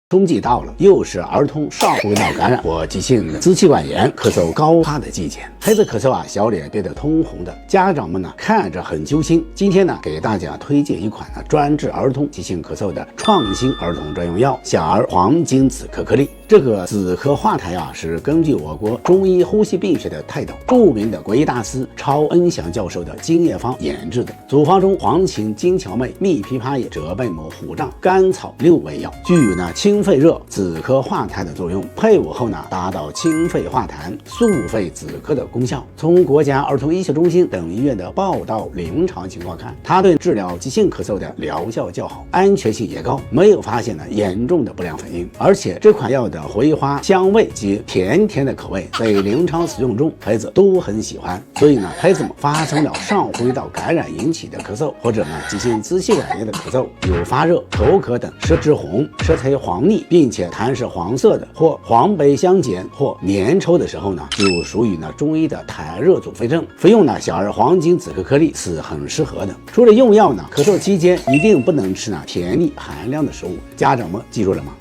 冬季到了，又是儿童上呼吸道感染或急性支气管炎、咳嗽高发的季节。孩子咳嗽小脸憋得通红的，家长们看着很揪心。今天给大家推荐一款专治儿童急性咳嗽的创新儿童专用药——小儿黄金子壳颗粒。这个子壳化台是根据我国中医呼吸病学的泰斗、著名的国医大师超恩祥教授的经验方研制的。组方中黄芩、金荞麦、蜜枇杷叶、折贝母、虎杖、甘草6味药，具有清肺热、止咳化痰的作用，配伍后达到清肺化痰、速肺止咳的功效。从国家儿童医学中心等医院的报道临床情况看，它对治疗急性咳嗽的疗效较好，安全性也高，没有发现严重的不良反应。而且这款药的回花香味及甜甜的口味，在临床使用中孩子都很喜欢。所以孩子们发生了上呼吸道感染引起的咳嗽，或者急性支气管炎的咳嗽，有发热、口渴等，舌质红、舌苔黄腻，并且痰是黄色的，或黄白相间，或粘稠的时候就属于中医的痰热阻肺症。服用小儿黄金子壳颗粒是很适合的。除了用药咳嗽期间一定不能吃甜腻寒凉的食物。家长们记住了吗？